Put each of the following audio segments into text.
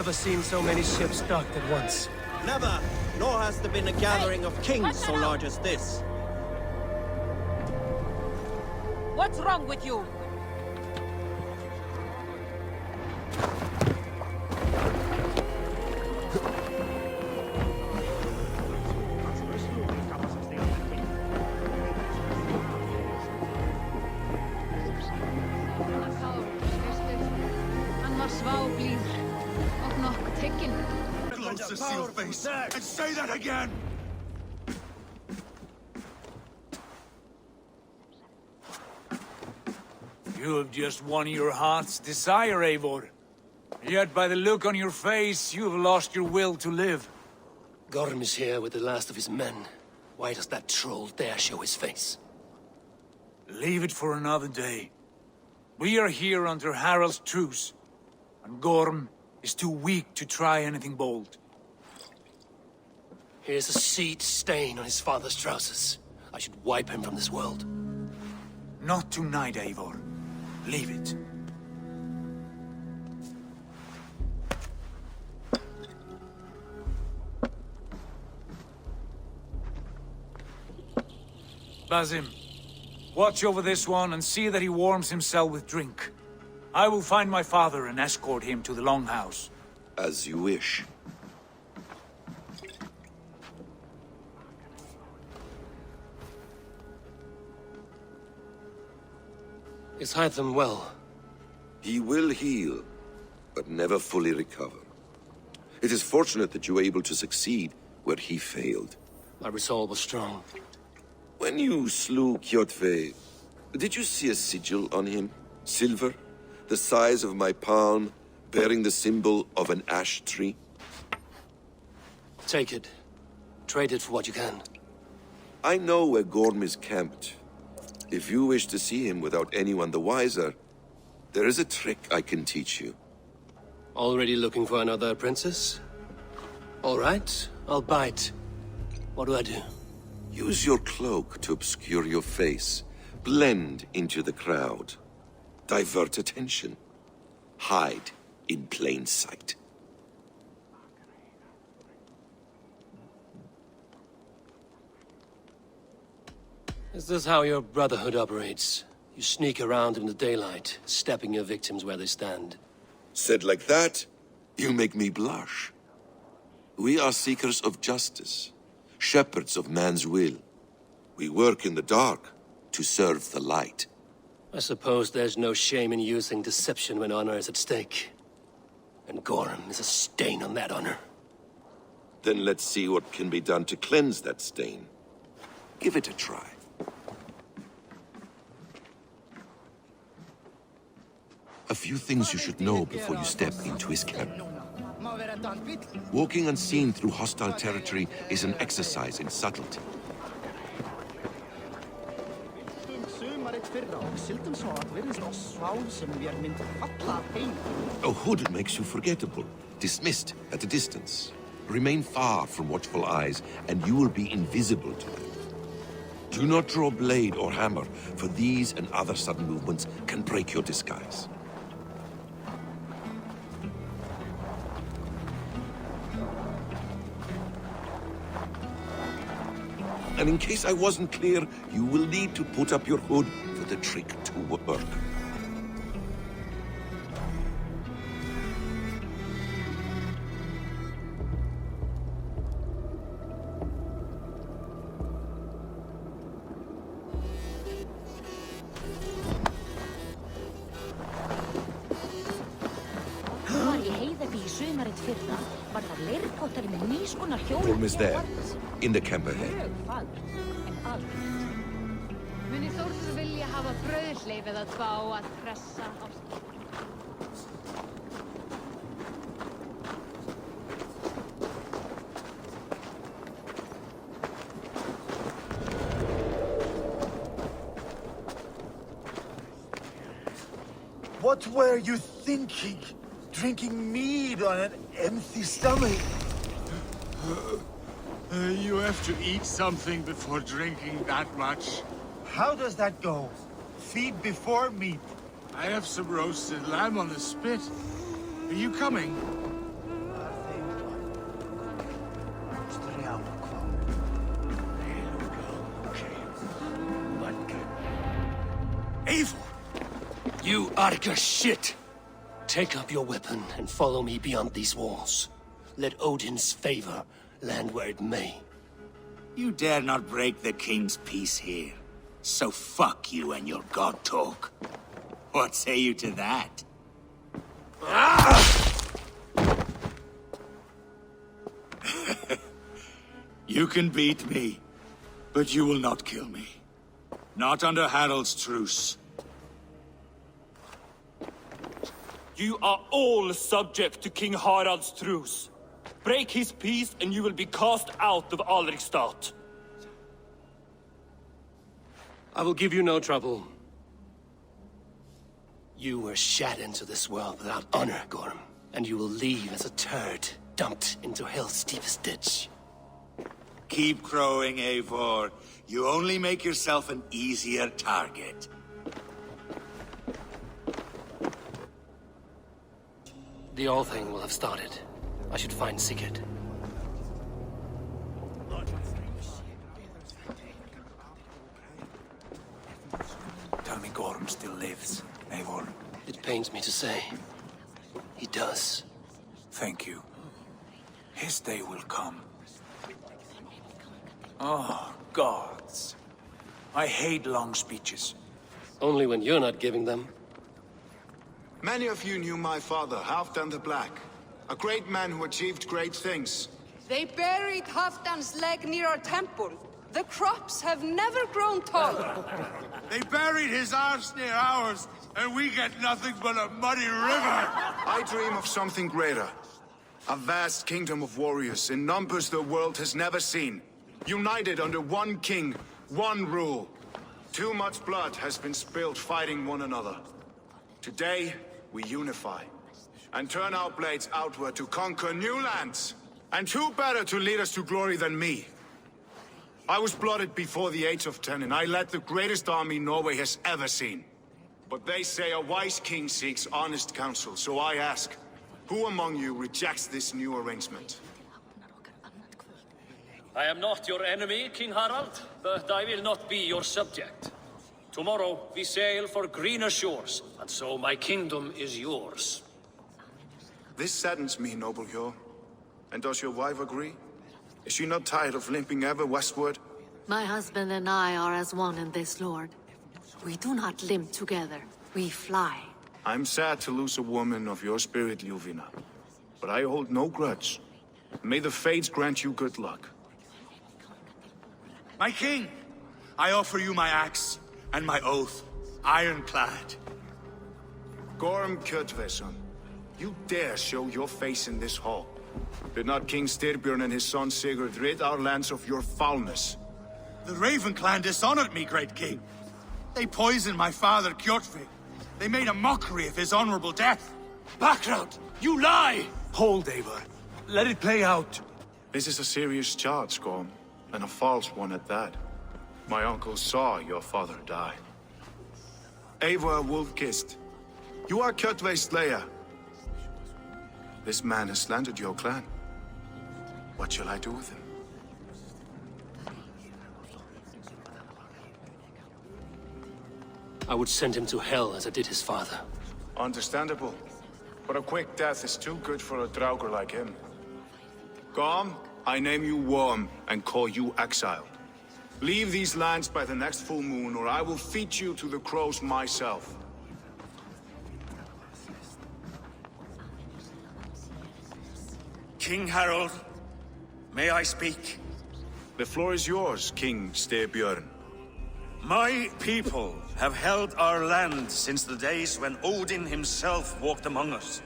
Never seen so many ships docked at once. Never! Nor has there been a gathering of kings so large as this. What's wrong with you? Closest to your face, and say that again! You have just won your heart's desire, Eivor. Yet by the look on your face, you have lost your will to live. Gorm is here with the last of his men. Why does that troll dare show his face? Leave it for another day. We are here under Harald's truce, and Gorm is too weak to try anything bold. Here's a seed stain on his father's trousers. I should wipe him from this world. Not tonight, Eivor. Leave it. Basim, watch over this one and see that he warms himself with drink. I will find my father and escort him to the Longhouse. As you wish. Is Hytham well? He will heal, but never fully recover. It is fortunate that you were able to succeed where he failed. My resolve was strong. When you slew Kjotve, did you see a sigil on him? Silver? The size of my palm, bearing the symbol of an ash tree? Take it. Trade it for what you can. I know where Gorm is camped. If you wish to see him without anyone the wiser, there is a trick I can teach you. Already looking for another princess? All right, I'll bite. What do I do? Use your cloak to obscure your face. Blend into the crowd. Divert attention. Hide in plain sight. Is this how your Brotherhood operates? You sneak around in the daylight, stepping your victims where they stand. Said like that, you make me blush. We are seekers of justice, shepherds of man's will. We work in the dark to serve the light. I suppose there's no shame in using deception when honor is at stake. And Gorm is a stain on that honor. Then let's see what can be done to cleanse that stain. Give it a try. A few things you should know before you step into his camp. Walking unseen through hostile territory is an exercise in subtlety. A hood makes you forgettable, dismissed at a distance. Remain far from watchful eyes, and you will be invisible to them. Do not draw blade or hammer, for these and other sudden movements can break your disguise. And in case I wasn't clear, you will need to put up your hood for the trick to work. Gorm is there, in the camp ahead. Muni Þórður vilja hafa brauðsleif eða tvá að pressa á skip. What were you thinking? Drinking mead on an empty stomach? You have to eat something before drinking that much. How does that go? Feed before meat. I have some roasted lamb on the spit. Are you coming? Varga shit! Take up your weapon and follow me beyond these walls. Let Odin's favor land where it may. You dare not break the king's peace here. So fuck you and your god talk. What say you to that? You can beat me, but you will not kill me. Not under Harald's truce. You are all subject to King Harald's truce. Break his peace and you will be cast out of Alrikstad. I will give you no trouble. You were shat into this world without honor, Gorm. And you will leave as a turd, dumped into hell's deepest ditch. Keep crowing, Eivor. You only make yourself an easier target. The All-Thing will have started. I should find Sigurd. Tell me Gorm still lives, Eivor. It pains me to say. He does. Thank you. His day will come. Oh, gods. I hate long speeches. Only when you're not giving them. Many of you knew my father, Halfdan the Black. A great man who achieved great things. They buried Halfdan's leg near our temple. The crops have never grown taller. They buried his arse near ours, and we get nothing but a muddy river. I dream of something greater. A vast kingdom of warriors in numbers the world has never seen. United under one king, one rule. Too much blood has been spilled fighting one another. Today, we unify. And turn our blades outward to conquer new lands. And who better to lead us to glory than me? I was blooded before the age of 10, and I led the greatest army Norway has ever seen. But they say a wise king seeks honest counsel, so I ask, who among you rejects this new arrangement? I am not your enemy, King Harald, but I will not be your subject. Tomorrow we sail for greener shores, and so my kingdom is yours. This saddens me, noble Hjor. And does your wife agree? Is she not tired of limping ever westward? My husband and I are as one in this, Lord. We do not limp together. We fly. I'm sad to lose a woman of your spirit, Ljuvina. But I hold no grudge. May the fates grant you good luck. My king, I offer you my axe and my oath, ironclad. Gorm Kjotveson, you dare show your face in this hall. Did not King Styrbjorn and his son Sigurd rid our lands of your foulness? The Raven clan dishonored me, great king. They poisoned my father, Kjotve. They made a mockery of his honorable death. Background! You lie! Hold, Eivor. Let it play out. This is a serious charge, Gorm, and a false one at that. My uncle saw your father die. Eivor Wolf-Kissed, you are Kjotve's slayer. This man has slandered your clan. What shall I do with him? I would send him to hell as I did his father. Understandable. But a quick death is too good for a Draugr like him. Gorm, I name you Worm and call you exiled. Leave these lands by the next full moon, or I will feed you to the crows myself. King Harald, may I speak? The floor is yours, King Styrbjorn. My people have held our land since the days when Odin himself walked among us.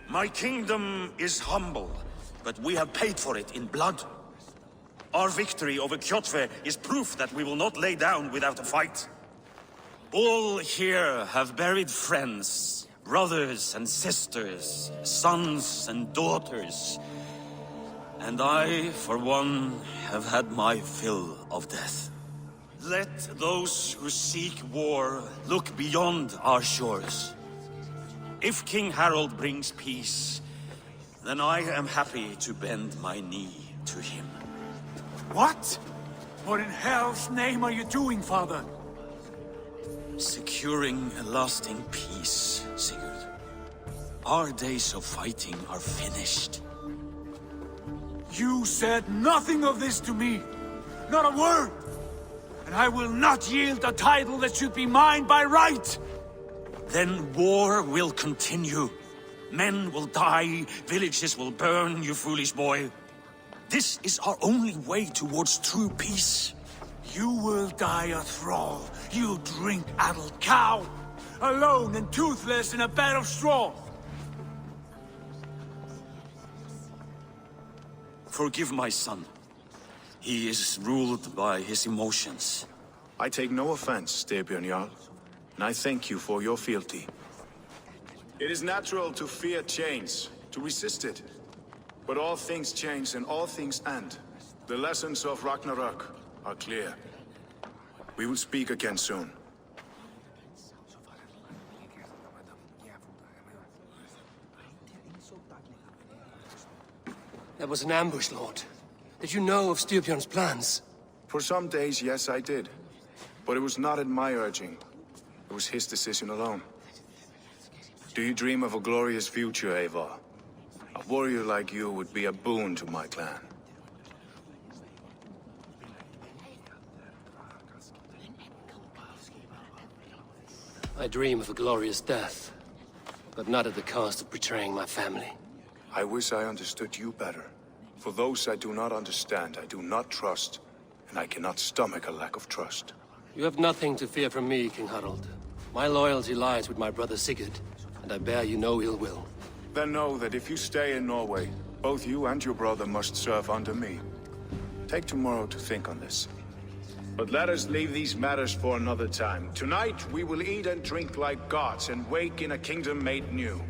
My kingdom is humble, but we have paid for it in blood. Our victory over Kjotve is proof that we will not lay down without a fight. All here have buried friends, brothers and sisters, sons and daughters. And I, for one, have had my fill of death. Let those who seek war look beyond our shores. If King Harald brings peace, then I am happy to bend my knee to him. What? What in hell's name are you doing, father? Securing a lasting peace, Sigurd. Our days of fighting are finished. You said nothing of this to me. Not a word. And I will not yield a title that should be mine by right. Then war will continue. Men will die, villages will burn, you foolish boy. This is our only way towards true peace. You will die a thrall. You'll drink addled cow. Alone and toothless in a bed of straw. Forgive my son. He is ruled by his emotions. I take no offense, Styrbjorn Jarl, and I thank you for your fealty. It is natural to fear change, to resist it. But all things change and all things end. The lessons of Ragnarok are clear. We will speak again soon. That was an ambush, Lord. Did you know of Styrbjorn's plans? For some days, yes, I did. But it was not at my urging. It was his decision alone. Do you dream of a glorious future, Eivor? A warrior like you would be a boon to my clan. I dream of a glorious death, but not at the cost of betraying my family. I wish I understood you better. For those I do not understand, I do not trust, and I cannot stomach a lack of trust. You have nothing to fear from me, King Harald. My loyalty lies with my brother Sigurd, and I bear you no ill will. Then know that if you stay in Norway, both you and your brother must serve under me. Take tomorrow to think on this. But let us leave these matters for another time. Tonight, we will eat and drink like gods and wake in a kingdom made new.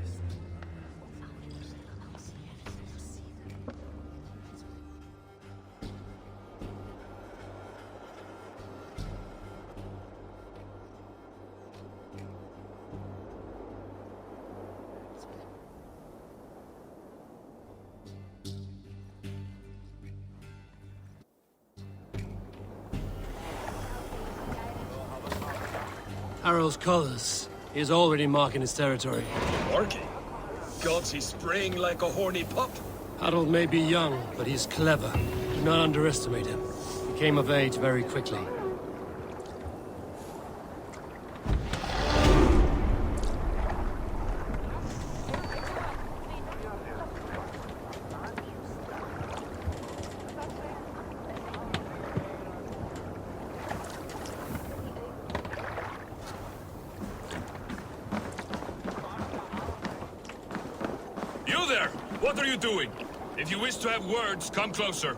Harald's colors. He is already marking his territory. Marking? Gods, he's spraying like a horny pup. Harald may be young, but he's clever. Do not underestimate him. He came of age very quickly. What are you doing? If you wish to have words, come closer.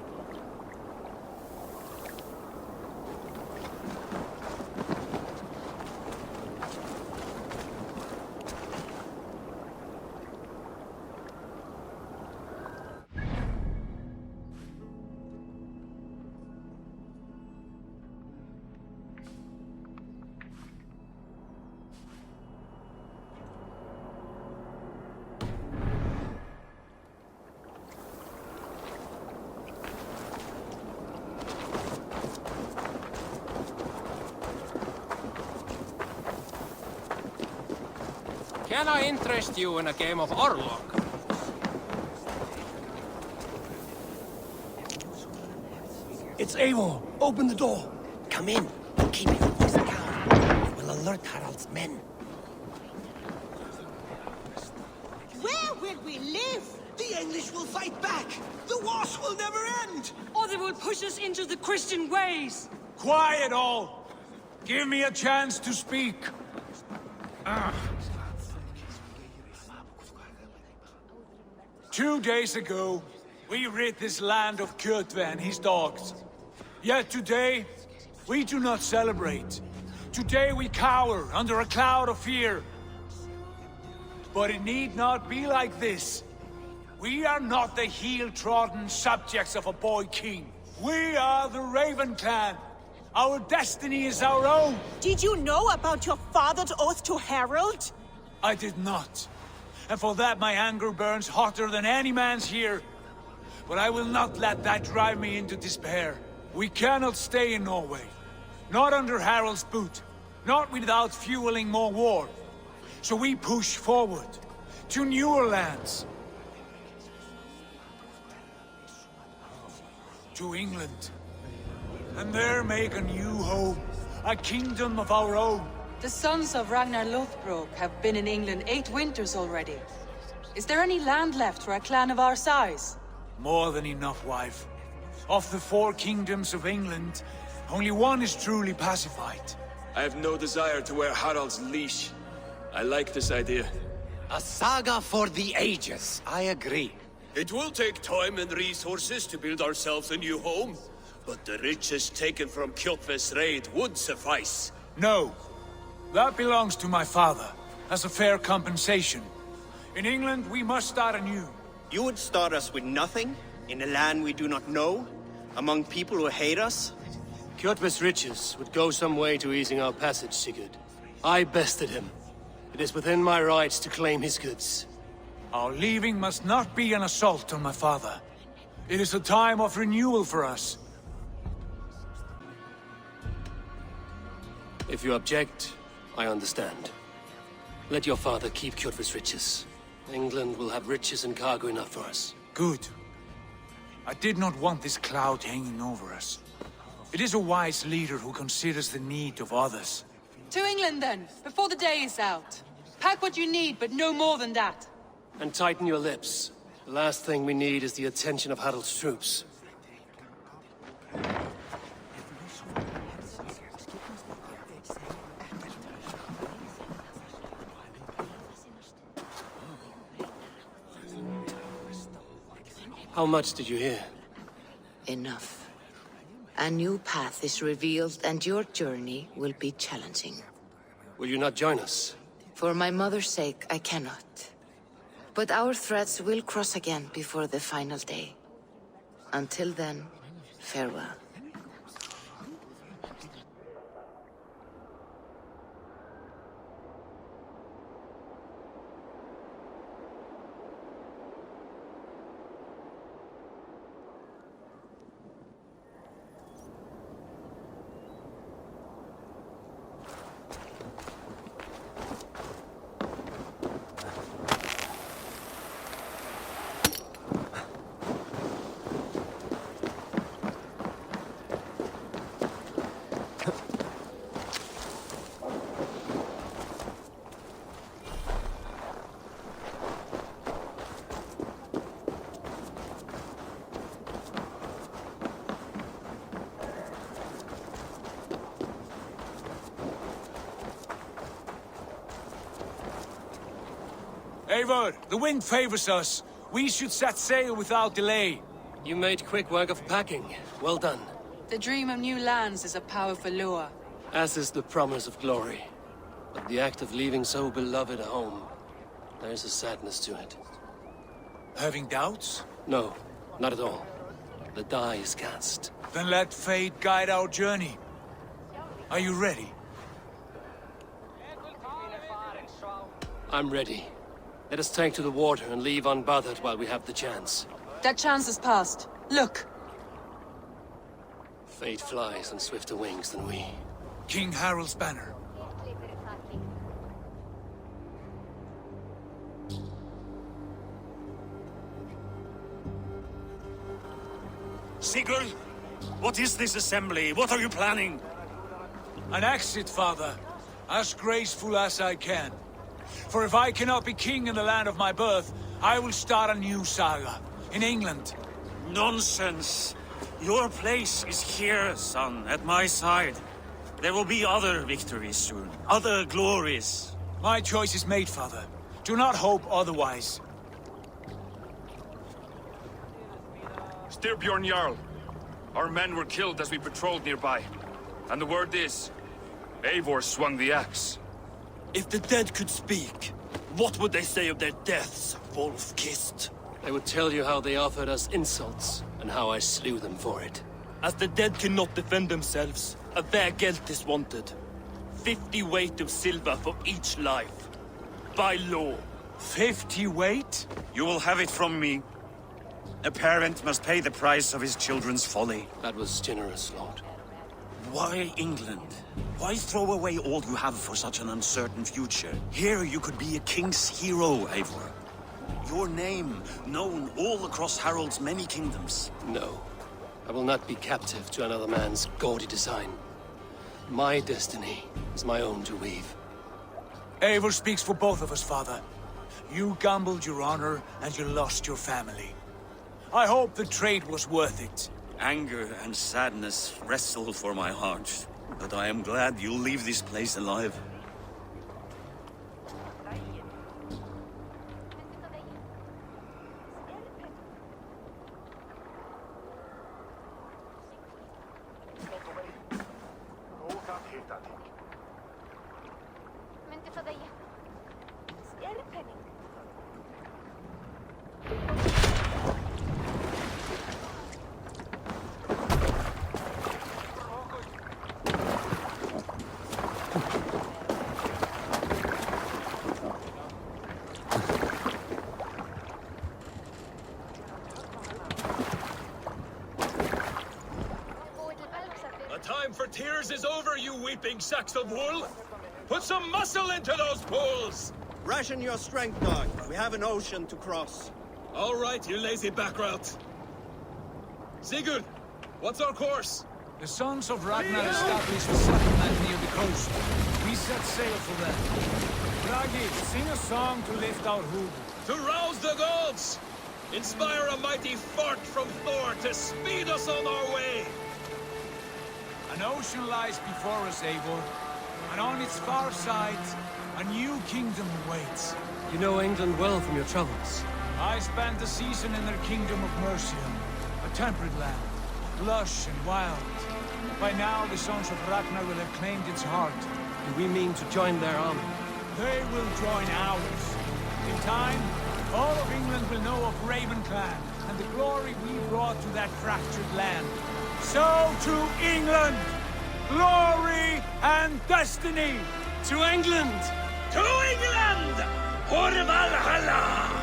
Can I interest you in a game of Orlog? It's Eivor. Open the door. Come in. Keep your voice down. It will alert Harald's men. Where will we live? The English will fight back. The wars will never end. Or they will push us into the Christian ways. Quiet all! Give me a chance to speak. 2 days ago, we rid this land of Kjotve and his dogs. Yet today, we do not celebrate. Today we cower under a cloud of fear. But it need not be like this. We are not the heel-trodden subjects of a boy king. We are the Raven clan. Our destiny is our own. Did you know about your father's oath to Harald? I did not. And for that my anger burns hotter than any man's here. But I will not let that drive me into despair. We cannot stay in Norway. Not under Harald's boot. not without fueling more war. So we push forward, to newer lands. To England. And there make a new home, a kingdom of our own. The sons of Ragnar Lothbrok have been in England 8 winters already. Is there any land left for a clan of our size? More than enough, wife. Of the 4 kingdoms of England, only one is truly pacified. I have no desire to wear Harald's leash. I like this idea. A saga for the ages, I agree. It will take time and resources to build ourselves a new home, but the riches taken from Kjotve's raid would suffice. No. That belongs to my father, as a fair compensation. In England, we must start anew. You would start us with nothing? In a land we do not know? Among people who hate us? Kjotve's riches would go some way to easing our passage, Sigurd. I bested him. It is within my rights to claim his goods. Our leaving must not be an assault on my father. It is a time of renewal for us. If you object, I understand. Let your father keep Kjotve's riches. England will have riches and cargo enough for us. Good. I did not want this cloud hanging over us. It is a wise leader who considers the need of others. To England then, before the day is out. Pack what you need, but no more than that. And tighten your lips. The last thing we need is the attention of Harald's troops. How much did you hear? Enough. A new path is revealed, and your journey will be challenging. Will you not join us? For my mother's sake, I cannot. But our threads will cross again before the final day. Until then, farewell. Eivor, the wind favors us. We should set sail without delay. You made quick work of packing. Well done. The dream of new lands is a powerful lure. As is the promise of glory. But the act of leaving so beloved a home, there's a sadness to it. Having doubts? No, not at all. The die is cast. Then let fate guide our journey. Are you ready? I'm ready. Let us take to the water and leave unbothered while we have the chance. That chance is past. Look! Fate flies on swifter wings than we. King Harald's banner. Sigurd! What is this assembly? What are you planning? An exit, father. As graceful as I can. For if I cannot be king in the land of my birth, I will start a new saga. In England. Nonsense! Your place is here, son, at my side. There will be other victories soon. Other glories. My choice is made, father. Do not hope otherwise. Styrbjorn Jarl. Our men were killed as we patrolled nearby. And the word is, Eivor swung the axe. If the dead could speak, what would they say of their deaths, wolf-kissed? They would tell you how they offered us insults, and how I slew them for it. As the dead cannot defend themselves, a vergelt is wanted. 50 weight of silver for each life. By law. 50 weight? You will have it from me. A parent must pay the price of his children's folly. That was generous, Lord. why England? Why throw away all you have for such an uncertain future? Here you could be a king's hero, Eivor. Your name known all across Harald's many kingdoms. No. I will not be captive to another man's gaudy design. My destiny is my own to weave. Eivor speaks for both of us, father. You gambled your honor, and you lost your family. I hope the trade was worth it. Anger and sadness wrestle for my heart, but I am glad you'll leave this place alive. Time for tears is over, you weeping sacks of wool! Put some muscle into those pools! Ration your strength, dog. We have an ocean to cross. All right, you lazy backrout. Sigurd, what's our course? The sons of Ragnar established a settlement near the coast. We set sail for them. Bragi, sing a song to lift our hood. To rouse the gods! Inspire a mighty fart from Thor to speed us on our way! An ocean lies before us, Eivor, and on its far side, a new kingdom awaits. You know England well from your travels. I spent a season in their kingdom of Mercia, a temperate land, lush and wild. By now, the sons of Ragnar will have claimed its heart. Do we mean to join their army? They will join ours. In time, all of England will know of Raven Clan and the glory we brought to that fractured land. So to England! Glory and destiny! To England! To England! For Valhalla!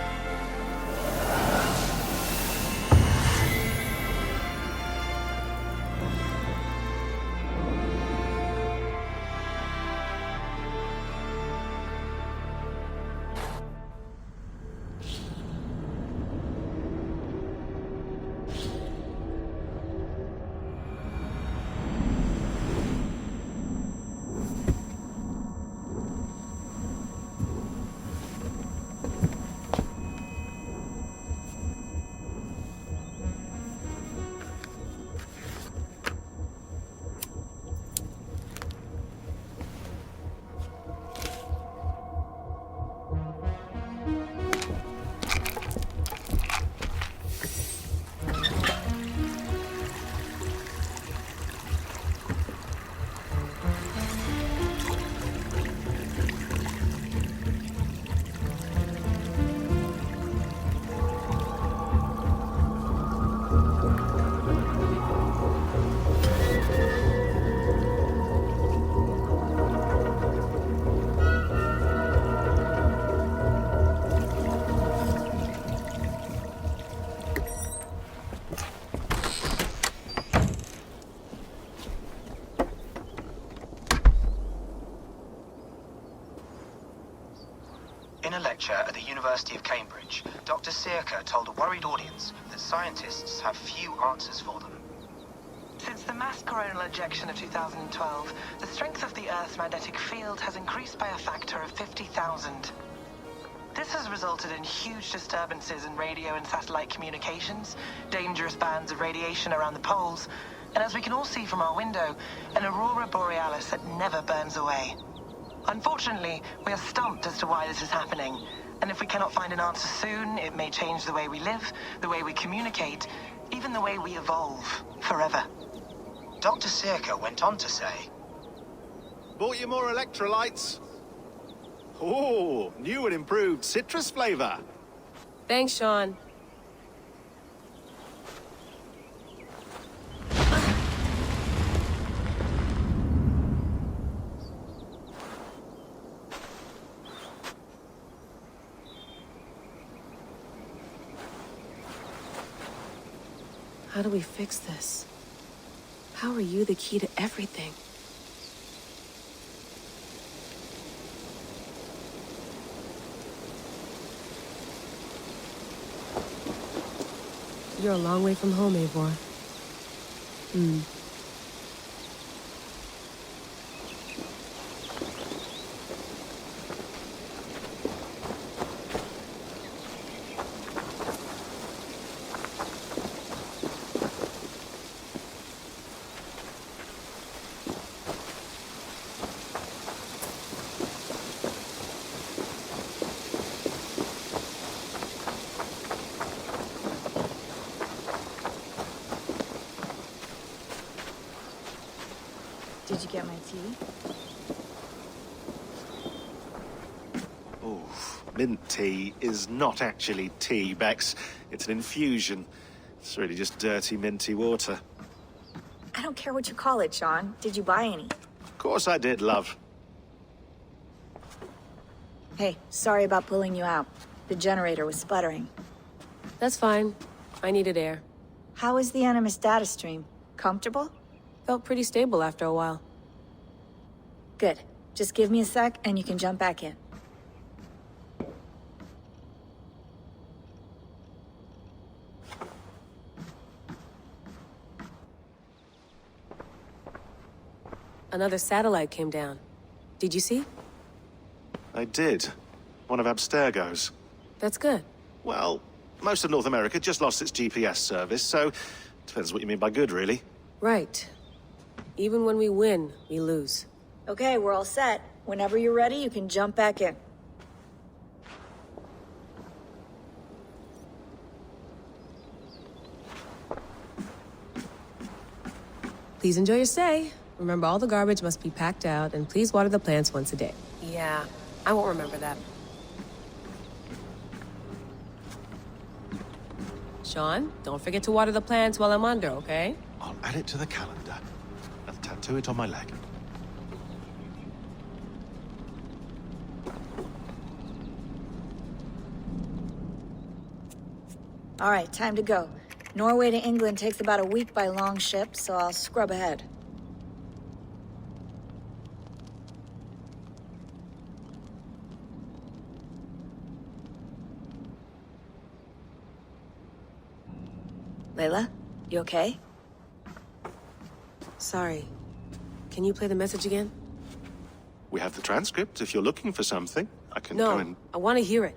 In a lecture at the University of Cambridge, Dr. Sirka told a worried audience that scientists have few answers for them. Since the mass coronal ejection of 2012, the strength of the Earth's magnetic field has increased by a factor of 50,000. This has resulted in huge disturbances in radio and satellite communications, dangerous bands of radiation around the poles, and as we can all see from our window, an aurora borealis that never burns away. Unfortunately, we are stumped as to why this is happening, and if we cannot find an answer soon, it may change the way we live, the way we communicate, even the way we evolve, forever. Dr. Sirka went on to say, Bought you more electrolytes? Oh, new and improved citrus flavor. Thanks, Sean. How do we fix this? How are you the key to everything? You're a long way from home, Eivor. Did you get my tea? Oh, mint tea is not actually tea, Bex. It's an infusion. It's really just dirty, minty water. I don't care what you call it, Sean. Did you buy any? Of course I did, love. Hey, sorry about pulling you out. The generator was sputtering. That's fine. I needed air. How was the Animus data stream? Comfortable? Felt pretty stable after a while. Good. Just give me a sec and you can jump back in. Another satellite came down. Did you see? I did. One of Abstergo's. That's good. Well, most of North America just lost its GPS service, so depends what you mean by good, really. Right. Even when we win, we lose. Okay, we're all set. Whenever you're ready, you can jump back in. Please enjoy your stay. Remember, all the garbage must be packed out, and please water the plants once a day. Yeah, I won't remember that. Sean, don't forget to water the plants while I'm under, okay? I'll add it to the calendar. I'll tattoo it on my leg. All right, time to go. Norway to England takes about a week by long ship, so I'll scrub ahead. Layla, you okay? Sorry. Can you play the message again? We have the transcript. If you're looking for something, I can No, go and... I want to hear it.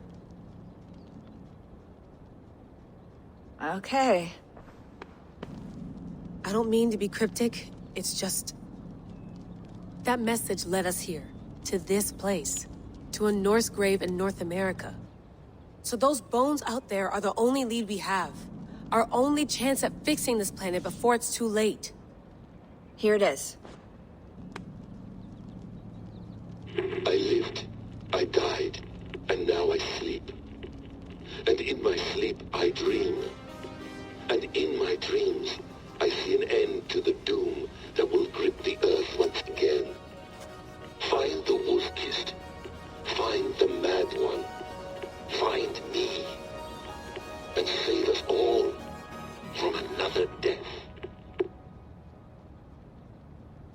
Okay. I don't mean to be cryptic. It's just... that message led us here. To this place. To a Norse grave in North America. So those bones out there are the only lead we have. Our only chance at fixing this planet before it's too late. Here it is. I lived, I died, and now I sleep. And in my sleep I dream. And in my dreams, I see an end to the doom that will grip the earth once again. Find the wolf-kissed. Find the mad one. Find me. And save us all from another death.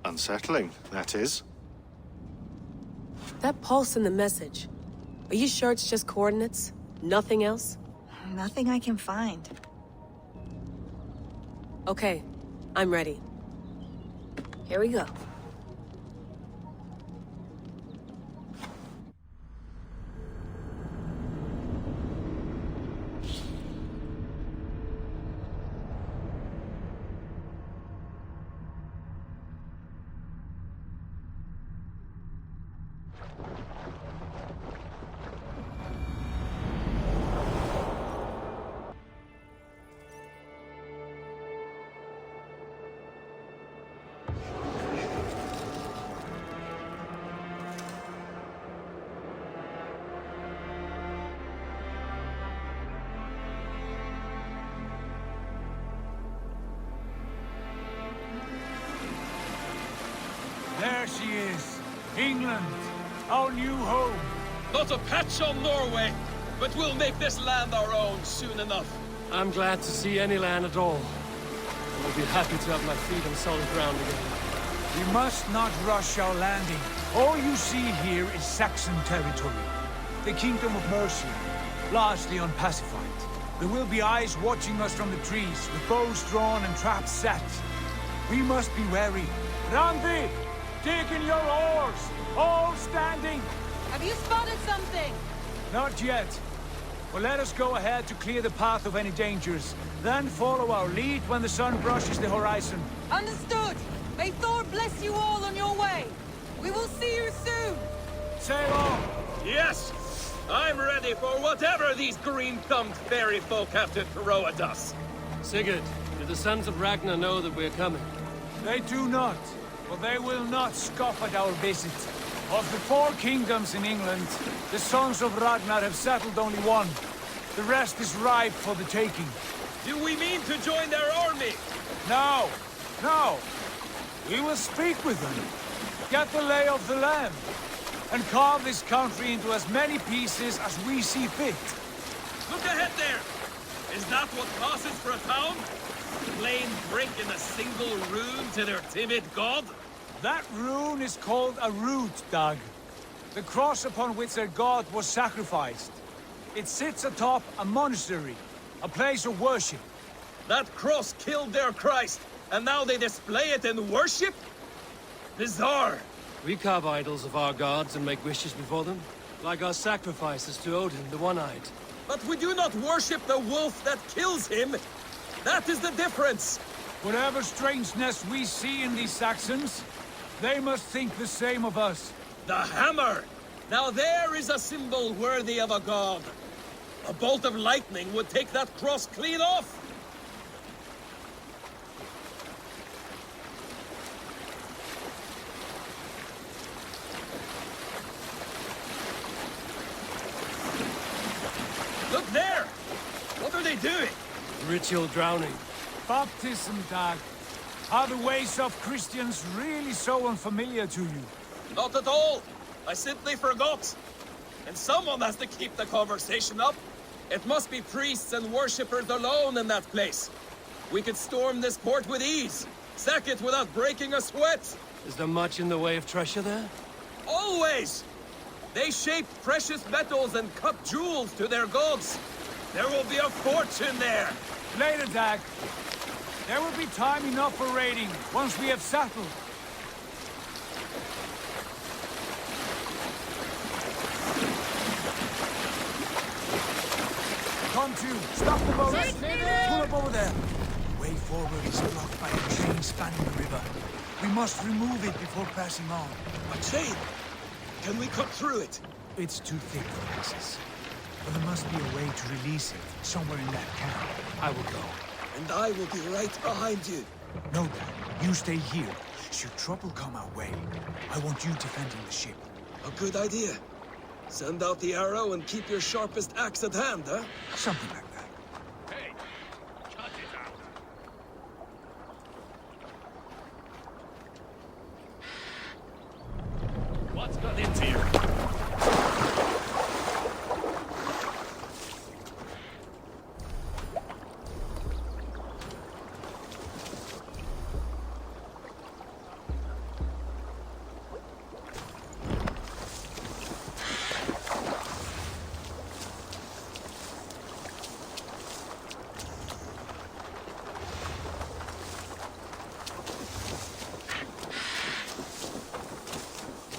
Unsettling, that is. That pulse in the message. Are you sure it's just coordinates? Nothing else? Nothing I can find. Okay, I'm ready. Here we go. There she is. England, our new home. Not a patch on Norway, but we'll make this land our own soon enough. I'm glad to see any land at all. I'll be happy to have my feet on solid ground again. We must not rush our landing. All you see here is Saxon territory. The Kingdom of Mercia, largely unpacified. There will be eyes watching us from the trees, with bows drawn and traps set. We must be wary. Randi! Dig in your oars! All standing! Have you spotted something? Not yet. But let us go ahead to clear the path of any dangers. Then follow our lead when the sun brushes the horizon. Understood! May Thor bless you all on your way! We will see you soon! Sail on! Yes! I'm ready for whatever these green-thumbed fairy folk have to throw at us. Sigurd, do the sons of Ragnar know that we're coming? They do not, but they will not scoff at our visit. Of the 4 kingdoms in England, the sons of Ragnar have settled only one. The rest is ripe for the taking. Do we mean to join their army? No, no. We will speak with them, get the lay of the land, and carve this country into as many pieces as we see fit. Look ahead there! Is that what passes for a town? Plain brick in a single rune to their timid god? That rune is called a root, Dag. The cross upon which their god was sacrificed. It sits atop a monastery, a place of worship. That cross killed their Christ, and now they display it in worship? Bizarre! We carve idols of our gods and make wishes before them, like our sacrifices to Odin, the One-Eyed. But we do not worship the wolf that kills him! That is the difference! Whatever strangeness we see in these Saxons, they must think the same of us. The hammer! Now there is a symbol worthy of a god. A bolt of lightning would take that cross clean off! Look there! What are they doing? Ritual drowning. Baptism, Dag. Are the ways of Christians really so unfamiliar to you? Not at all. I simply forgot. And someone has to keep the conversation up. It must be priests and worshippers alone in that place. We could storm this port with ease. Sack it without breaking a sweat. Is there much in the way of treasure there? Always! They shape precious metals and cut jewels to their gods. There will be a fortune there. Later, Dag. There will be time enough for raiding, once we have settled. Come to, stop the boat. Pull up over there. The way forward is blocked by a chain spanning the river. We must remove it before passing on. A chain? Can we cut through it? It's too thick for access. But there must be a way to release it, somewhere in that camp. I will go. And I will be right behind you. No, Dad. You stay here. Should trouble come our way, I want you defending the ship. A good idea. Send out the arrow and keep your sharpest axe at hand, huh? Something like that. Hey, cut it out. What's got into you?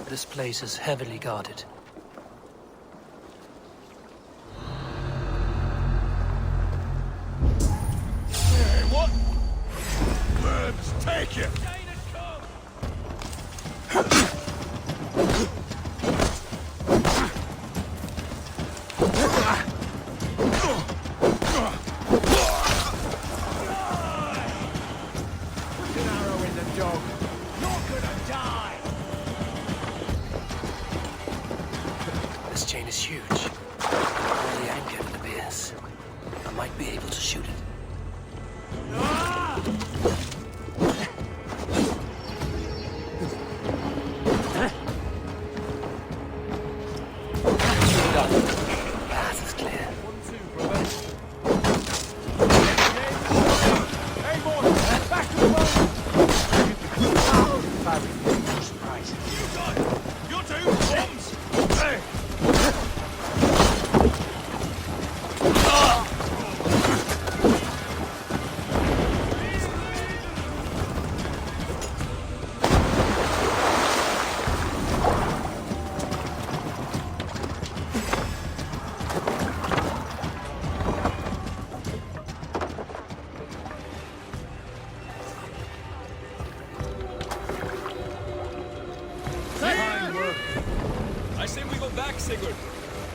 This place is heavily guarded. Hey, what? Let's take it! Sigurd.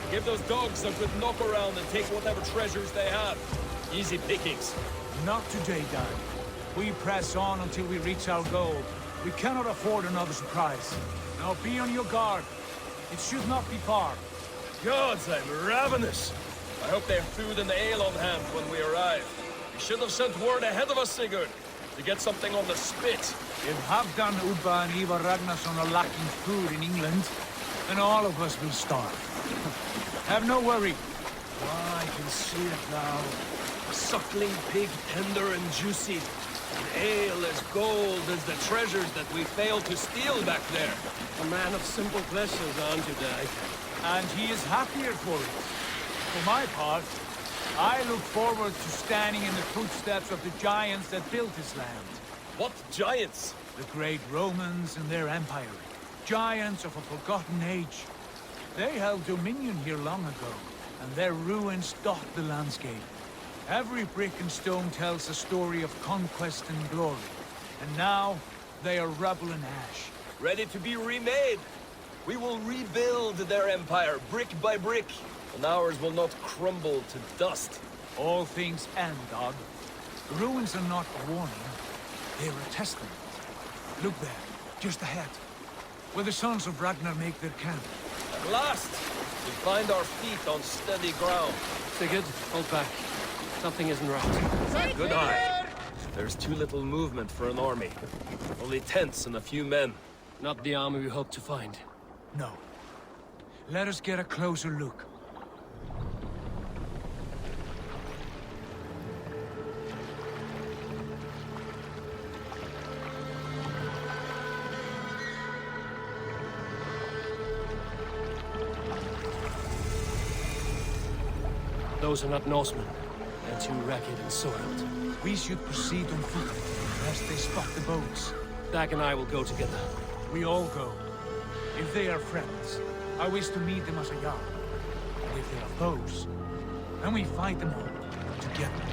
Give those dogs a good knock around and take whatever treasures they have. Easy pickings. Not today, Dad. We press on until we reach our goal. We cannot afford another surprise. Now be on your guard. It should not be far. Gods, I'm ravenous. I hope they have food and ale on hand when we arrive. You should have sent word ahead of us, Sigurd, to get something on the spit. If Halfdan, Ubba and Ivar Ragnarsson are lacking food in England, then all of us will starve. Have no worry. Ah, I can see it now. A suckling pig, tender and juicy. An ale as gold as the treasures that we failed to steal back there. A man of simple pleasures, aren't you, Dad? And he is happier for it. For my part, I look forward to standing in the footsteps of the giants that built this land. What giants? The great Romans and their empire. Giants of a forgotten age. They held dominion here long ago, and their ruins dot the landscape. Every brick and stone tells a story of conquest and glory. And now, they are rubble and ash. Ready to be remade. We will rebuild their empire, brick by brick, and ours will not crumble to dust. All things end, dog. The ruins are not a warning. They're a testament. Look there, just ahead, where the sons of Ragnar make their camp. At last, we find our feet on steady ground. Sigurd, hold back. Something isn't right. Good eye. There's too little movement for an army. Only tents and a few men. Not the army we hoped to find. No. Let us get a closer look. Those are not Norsemen. They're too ragged and soiled. We should proceed on foot, lest they spot the boats. Dag and I will go together. We all go. If they are friends, I wish to meet them as a yard. And if they are foes, then we fight them all, together.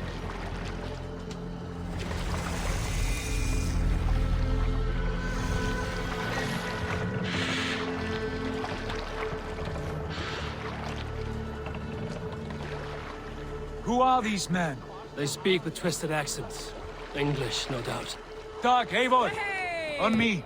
Who are these men? They speak with twisted accents. English, no doubt. Dag, Eivor! On me!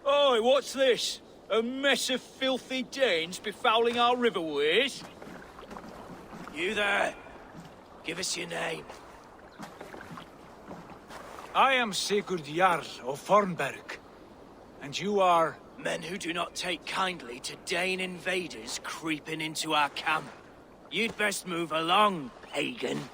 Oi, what's this? A mess of filthy Danes befouling our riverways? You there! Give us your name. I am Sigurd Jarl of Fornberg. And you are... Men who do not take kindly to Dane invaders creeping into our camp. You'd best move along, pagan.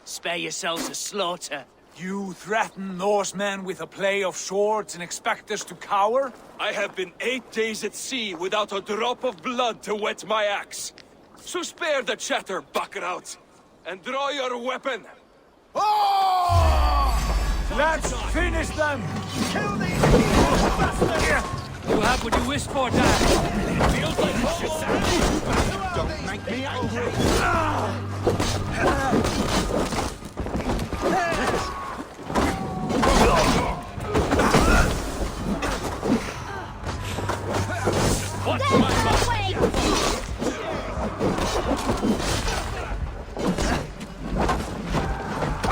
Spare yourselves a slaughter. You threaten Norsemen with a play of swords and expect us to cower? I have been 8 days at sea without a drop of blood to wet my axe. So spare the chatter, buckerout, and draw your weapon. Oh! Let's finish them! Kill these bastards! You have what you wished for, Dad. It feels like home. Don't make me angry! What's my way?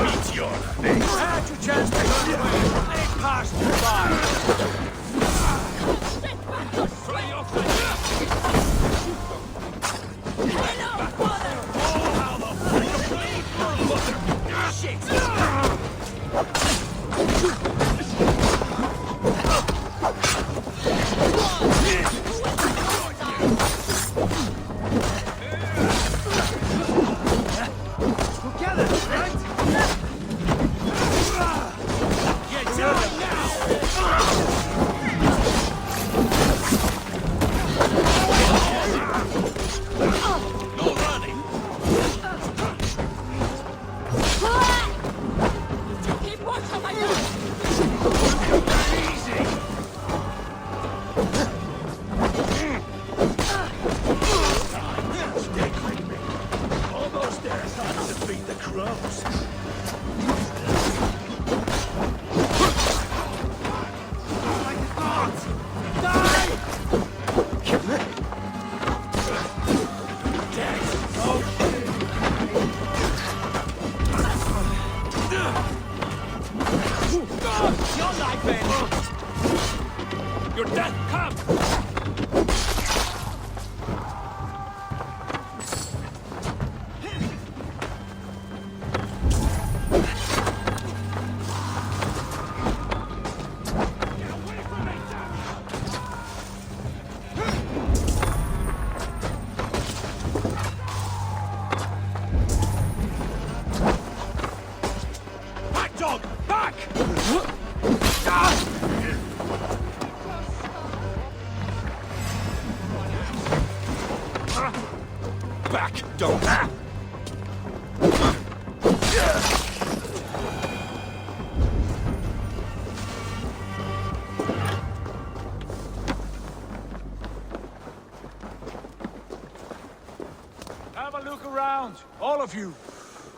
Meet your face. Had your chance to run away. It passed you by. Fly off the ship! Hello, father! Oh, how the close. You're dead! Come! Back, dog! Back! Back, don't. Have a look around, all of you.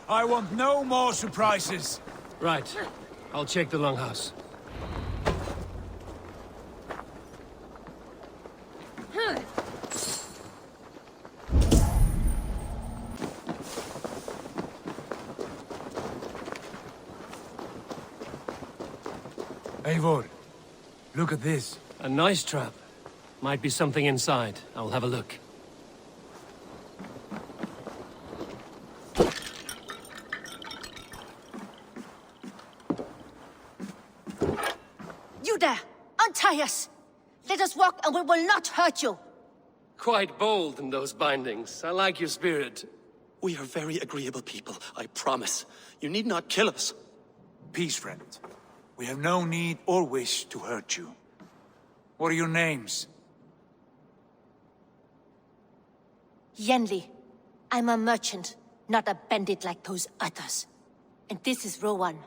I want no more surprises. Right. I'll check the longhouse. Eivor, look at this. A nice trap. Might be something inside. I'll have a look. You there! Untie us! Let us walk and we will not hurt you! Quite bold in those bindings. I like your spirit. We are very agreeable people, I promise. You need not kill us. Peace, friend. We have no need or wish to hurt you. What are your names? Yenli. I'm a merchant, not a bandit like those others. And this is Rowan.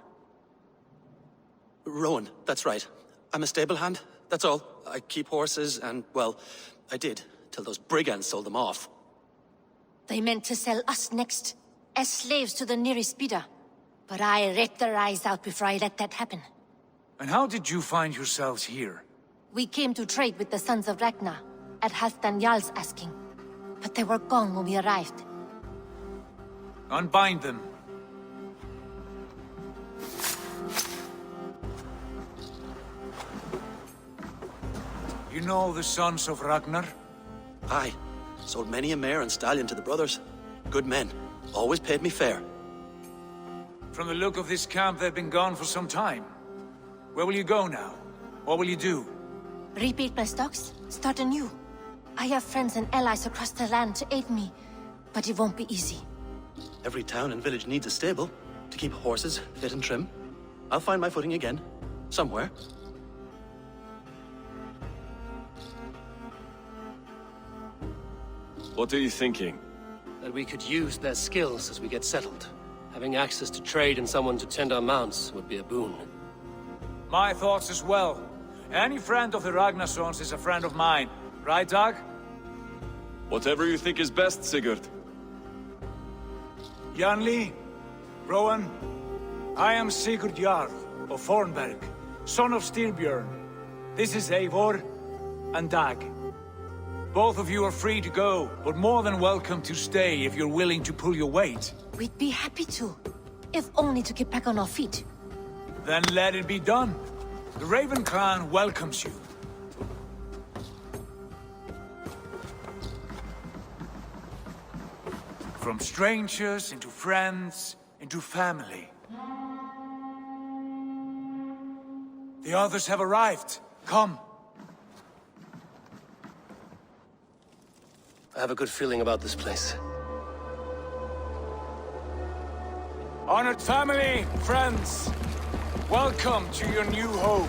Rowan, that's right. I'm a stable hand, that's all. I keep horses and, well, I did, till those brigands sold them off. They meant to sell us next, as slaves to the nearest bidder. But I ripped their eyes out before I let that happen. And how did you find yourselves here? We came to trade with the Sons of Ragnar, at Halfdan Jarl's asking. But they were gone when we arrived. Unbind them. You know the Sons of Ragnar? Aye. Sold many a mare and stallion to the brothers. Good men. Always paid me fair. From the look of this camp, they've been gone for some time. Where will you go now? What will you do? Rebuild my stocks, start anew. I have friends and allies across the land to aid me, but it won't be easy. Every town and village needs a stable to keep horses fit and trim. I'll find my footing again. Somewhere. What are you thinking? That we could use their skills as we get settled. Having access to trade and someone to tend our mounts would be a boon. My thoughts as well. Any friend of the Ragnarsons is a friend of mine. Right, Dag? Whatever you think is best, Sigurd. Janli, Rowan, I am Sigurd Jarl of Fornberg, son of Styrbjorn. This is Eivor and Dag. Both of you are free to go, but more than welcome to stay if you're willing to pull your weight. We'd be happy to, if only to get back on our feet. Then let it be done. The Raven clan welcomes you. From strangers into friends, into family. The others have arrived. Come. I have a good feeling about this place. Honored family, friends, welcome to your new home.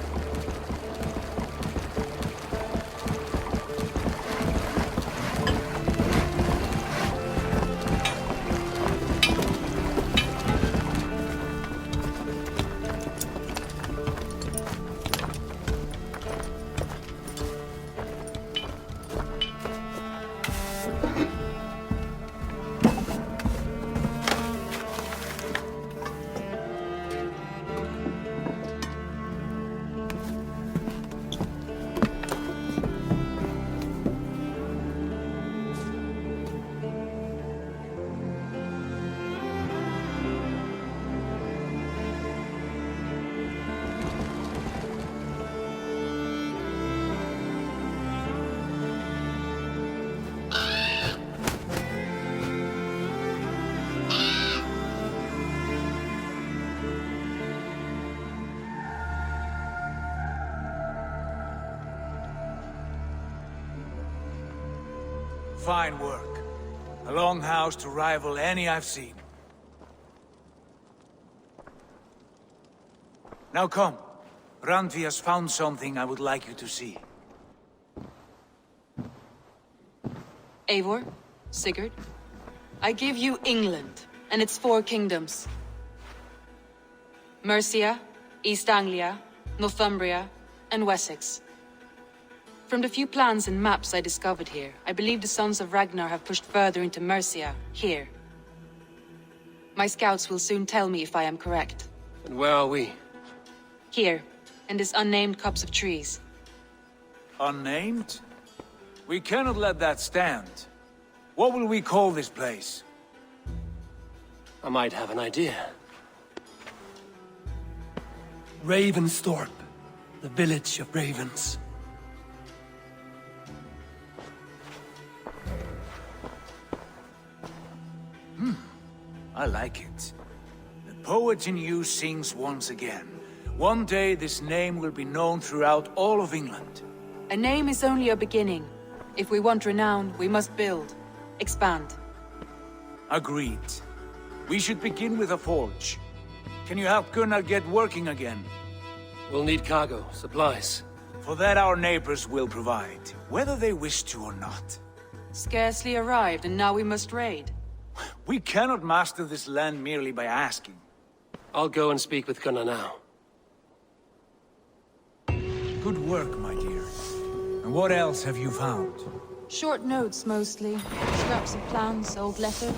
fine work. A longhouse to rival any I've seen. Now come. Randvi has found something I would like you to see. Eivor, Sigurd, I give you England and its 4 kingdoms. Mercia, East Anglia, Northumbria, and Wessex. From the few plans and maps I discovered here, I believe the Sons of Ragnar have pushed further into Mercia, here. My scouts will soon tell me if I am correct. And where are we? Here, in this unnamed copse of trees. Unnamed? We cannot let that stand. What will we call this place? I might have an idea. Ravensthorpe, the village of ravens. I like it. The poet in you sings once again. One day this name will be known throughout all of England. A name is only a beginning. If we want renown, we must build. Expand. Agreed. We should begin with a forge. Can you help Gunnar get working again? We'll need cargo, supplies. For that our neighbors will provide, whether they wish to or not. Scarcely arrived, and now we must raid. We cannot master this land merely by asking. I'll go and speak with Gunnar now. Good work, my dear. And what else have you found? Short notes, mostly. Scraps of plans, old letter.